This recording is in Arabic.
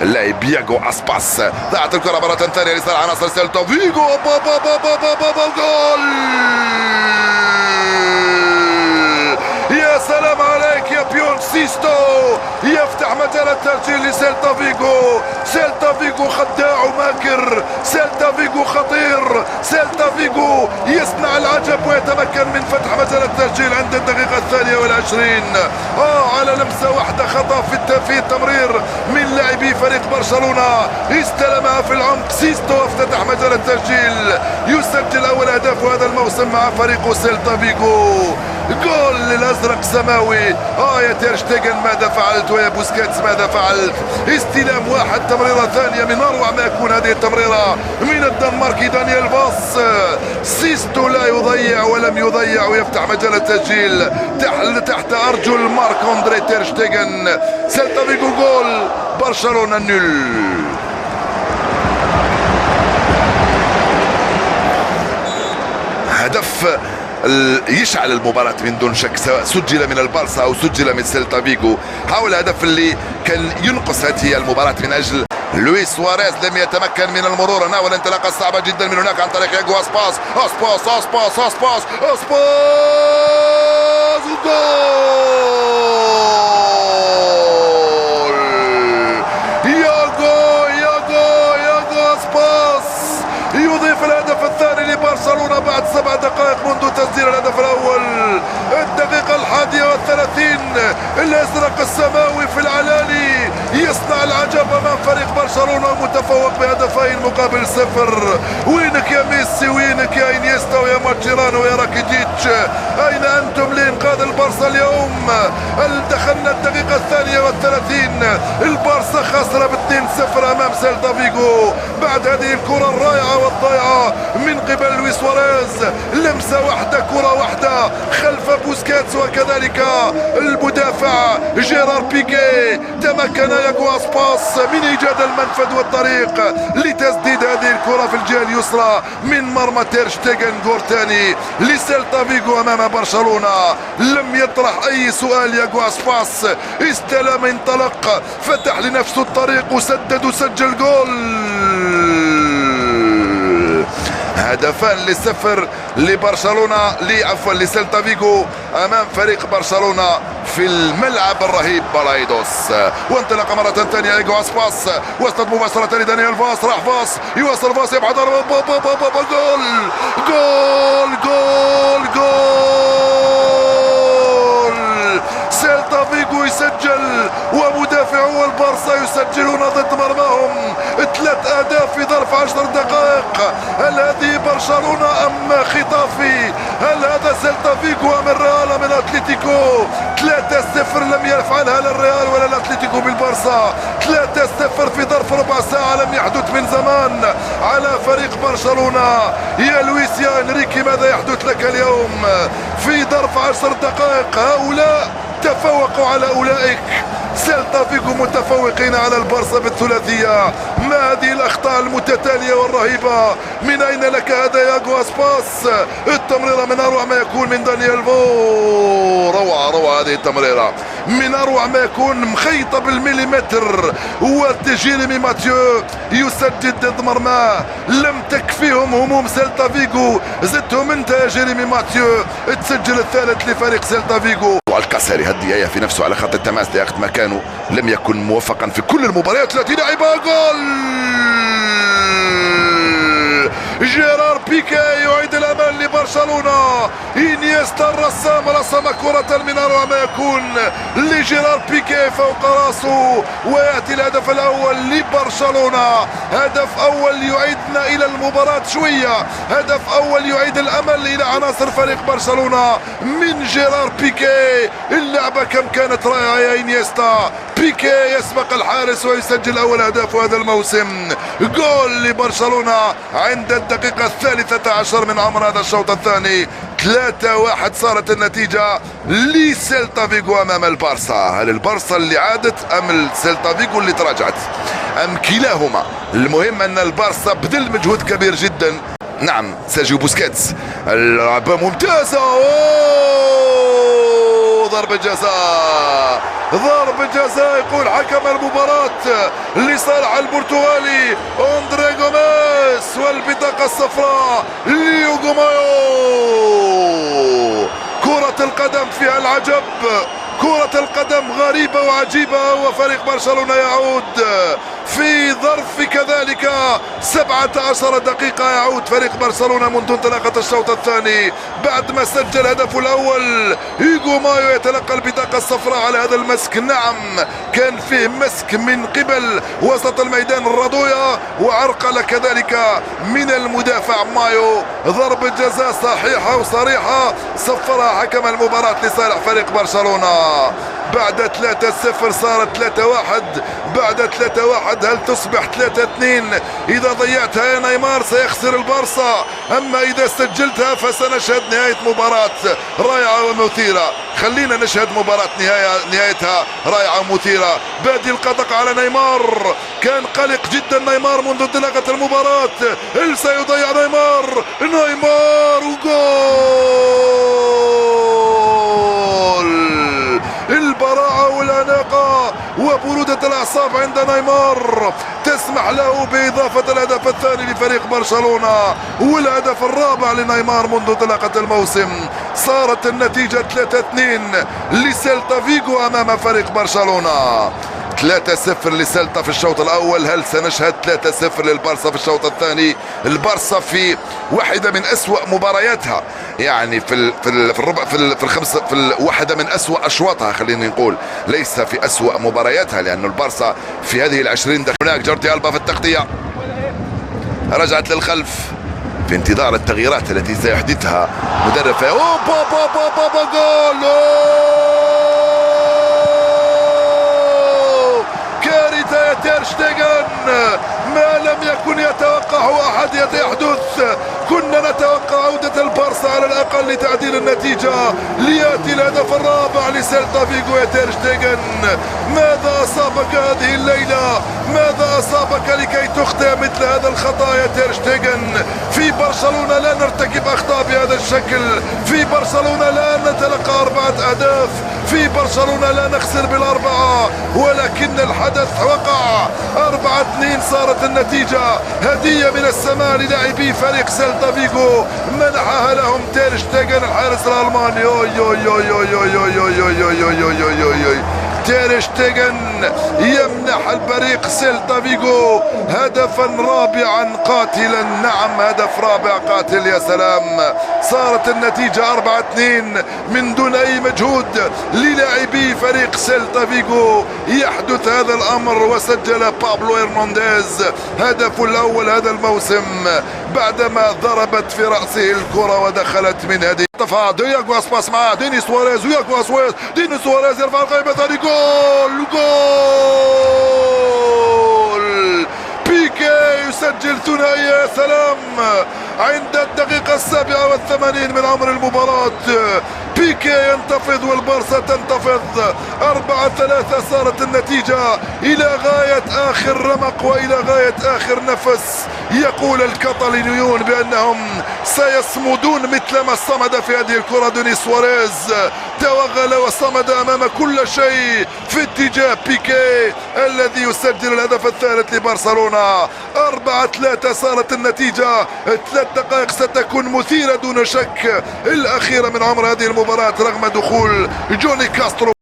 اللاعب ياغو اسباس. ضاعت الكرة مرة ثانية لصالح عناصر سيلتا فيغو. جول! يا سلام عليك يا بيون سيستو، يفتح مجال التسجيل لسيلتا فيغو. سيلتا فيغو خداع وماكر، سيلتا فيغو خطير، سيلتا فيغو يصنع العجب ويتمكن من فتح مجال التسجيل عند الدقيقة 22. على لمسة واحدة خطأ في التمرير من لاعبي فريق برشلونة، استلمها في العمق سيستو وافتتح مجال التسجيل، يسجل أول أهداف هذا الموسم مع فريق سيلتا فيغو. جول للازرق سماوي. يا تير شتيغن ماذا فعلت، ويا بوسكيتس ماذا فعلت؟ استلام واحد، تمريره ثانيه من اروع ما يكون هذه التمريره من الدنماركي دانيال فاس. سيستو لا يضيع ولم يضيع ويفتح مجال التسجيل تحت ارجل مارك اندري تير شتيغن. سيلتا فيغو جول، برشلونه نول. هدف يشعل المباراة من دون شك، سواء سجل من البارسا أو سجل من سيلتا فيغو. حاول الهدف اللي كان ينقص هذه المباراة من أجل لويس سواريز، لم يتمكن من المرور هنا، والانطلاقة صعبة جدا من هناك عن طريق ياغو اسباس. اسباس جول! ياغو اسباس يضيف الهدف الثاني لبرشلونة بعد 7 دقائق منذ تسجيل الهدف الأول. الدقيقة 31 الأزرق السماوي في العلالي يصنع العجب أمام فريق برشلونة المتفوق بهدفين مقابل 0. وينك يا ميسي، وينك يا إنيستا ويا ماتشيرانو ويا راكيتيتش؟ أين أنتم لإنقاذ البارسا اليوم؟ دخلنا الدقيقة 32، البارسا خسر ب2-0 أمام سيلتا فيغو بعد هذه الكرة الرائعة والضائعة من قبل لويس سواريز. لمسة واحدة، كرة واحدة خلف بوسكيتس، وكذلك المدافع جيرار بيكي. تمكن ياغو اسباس من ايجاد المنفذ والطريق لتسديد هذه الكرة في الجهة اليسرى من مرمى تير شتيغن. جول ثاني لسيلتا فيغو امام برشلونة. لم يطرح اي سؤال، ياغو اسباس استلم، انطلق، فتح لنفسه الطريق وسدد وسجل جول. هدفان ل0 لبرشلونة، عفوا لسيلتا فيغو امام فريق برشلونة في الملعب الرهيب بالايدوس. وانطلق مرة ثانية ياغو اسباس، وصلت مباشرة لدانيال فاس، راح فاس، يواصل فاس، يبعد، جول! سيلتا فيغو يسجل ومدافعو البارسا يسجلون ضد مرماهم 3 أهداف في ظرف 10 دقائق. هل هذه برشلونة أم خطافي؟ هل هذا سيلتا فيغو أم الريال من أتلتيكو؟ 3-0 لم يفعلها لا الريال ولا الأتلتيكو بالبارسا. 3-0 في ظرف ربع ساعة لم يحدث من زمان على فريق برشلونة. يا لويس، يا انريكي، ماذا يحدث لك اليوم؟ في ظرف 10 دقائق هؤلاء تفوقوا على أولئك. سيلتا فيغو متفوقين على البارسا بالثلاثية. ما هذه الأخطاء المتتالية والرهيبة؟ من أين لك هذا ياغو اسباس؟ التمريرة من أروع ما يكون من دانيال فو. روعة هذه التمريرة، من أروع ما يكون، مخيطة بالمليمتر. وجيريمي ماتيو يسجل ضد مرماه. لم تكفيهم هموم سيلتا فيغو، زدتهم انت يا جيريمي ماتيو، تسجل الثالث لفريق سيلتا فيغو. والكسري هدي في نفسه على خط التماس لأخذ مكانه، لم يكن موفقا في كل المباريات التي لعبها. جول! جيرار بيكي يعيد الأمان لبرشلونة. إنيستا الرسام رسم كرة من أروع ما يكون لجيرار بيكي فوق راسه، ويأتي الهدف الأول لبرشلونة. هدف أول يعيدنا إلى المباراة شوية، هدف أول يعيد الأمل إلى عناصر فريق برشلونة من جيرار بيكي. اللعبة كم كانت رائعة يا إنيستا. بيكي يسبق الحارس ويسجل أول أهداف هذا الموسم. جول لبرشلونة عند الدقيقة 13 من عمر هذا الشوط الثاني. 3-1 صارت النتيجة لسيلتا فيغو أمام البارسا. هل البارسا اللي عادت أم سيلتا فيغو اللي تراجعت أم كلاهما؟ المهم أن البارسا بذل مجهود كبير جدا. نعم، سيرجيو بوسكيتس، اللعبة ممتازة، ضربة جزاء ضرب جزاء يقول حكم المباراة لصالح البرتغالي أندري غوميز، والبطاقة الصفراء ليوغو مايو. كرة القدم فيها العجب، كرة القدم غريبة وعجيبة، وفريق برشلونة يعود في ظرف كذلك 17 دقيقة. يعود فريق برشلونة منذ انطلاقة الشوط الثاني بعد ما سجل هدفه الأول. هيغو مايو يتلقى البطاقة الصفراء على هذا المسك. نعم كان فيه مسك من قبل وسط الميدان الرضوية، وعرقلة كذلك من المدافع مايو. ضربة جزاء صحيحة وصريحة صفرها حكم المباراة لصالح فريق برشلونة. بعد 3-0 صارت 3-1. بعد 3-1 هل تصبح 3-2؟ إذا ضيعتها يا نيمار سيخسر البارسا، أما إذا سجلتها فسنشهد نهاية مباراة رائعة ومثيرة. خلينا نشهد مباراة نهايتها رائعة ومثيرة. بادي القدق على نيمار، كان قلق جدا نيمار منذ انطلاقة المباراة. هل سيضيع نيمار؟ نيمار وجول. البراعة والأناقة وبرودة الأعصاب عند نيمار تسمح له بإضافة الهدف الثاني لفريق برشلونة، والهدف الرابع لنيمار منذ انطلاقة الموسم. صارت النتيجة 3-2 لسيلتا فيغو أمام فريق برشلونة. 3-0 لسيلتا في الشوط الأول. هل سنشهد 3-0 للبارسا في الشوط الثاني؟ البارسا في واحدة من أسوأ مبارياتها، يعني في الربع في واحدة من أسوأ أشواطها، خلينا نقول ليس في أسوأ مبارياتها، لأن البارسا في هذه 20 دقيقة. هناك جوردي ألبا في التغطية، رجعت للخلف في انتظار التغييرات التي سيحدثها مدرب. جول! كارثة تير شتيغن، ما لم يكن يتوقعه أحد يحدث. كنا نتوقع عودة البارسا على الأقل لتعديل النتيجة. ليأتي الهدف الرابع لسيلتا فيغو يا تير شتيغن. ماذا أصابك هذه الليلة؟ ماذا أصابك لكي تخطئ مثل هذا الخطأ يا تير شتيغن؟ في برشلونة لا نرتكب أخطاء بهذا الشكل، في برشلونة لا نتلقى 4 أهداف، في برشلونة لا نخسر بالأربعة، ولكن الحدث وقع. 4-2 صارت النتيجة. هدية من السماء للاعبي فريق سيلتا فيغو منحها لهم تير شتيغن الحارس الألماني. تير شتيغن يمنح الفريق سيلتا فيغو هدفا رابعا قاتلا. نعم هدف رابع قاتل، يا سلام. صارت النتيجة 4-2 من دون أي مجهود للاعبي فريق سيلتا فيغو. يحدث هذا الأمر وسجل بابلو إرنانديز هدفه الأول هذا الموسم بعدما ضربت في رأسه الكرة ودخلت من هذه الطفاء. دياغو اسباس مع دينيس سواريز، وياغو سواريز، دينيس سواريز يرفع القائمة ثاني. جول! جول! بيكي يسجل ثنائي، يا سلام، عند الدقيقة 87 من عمر المباراة. بيكي ينتفض والبارسا تنتفض. 4-3 صارت النتيجة إلى غاية آخر رمق وإلى غاية آخر نفس. يقول الكاتالونيون بأنهم سيصمدون مثل ما صمد في هذه الكرة. دينيس سواريز توغل وصمد أمام كل شيء في اتجاه بيكي الذي يسجل الهدف الثالث لبرشلونة. 4-3 صارت النتيجة. 3 دقائق ستكون مثيرة دون شك، الأخيرة من عمر هذه المباراة رغم دخول جوني كاسترو.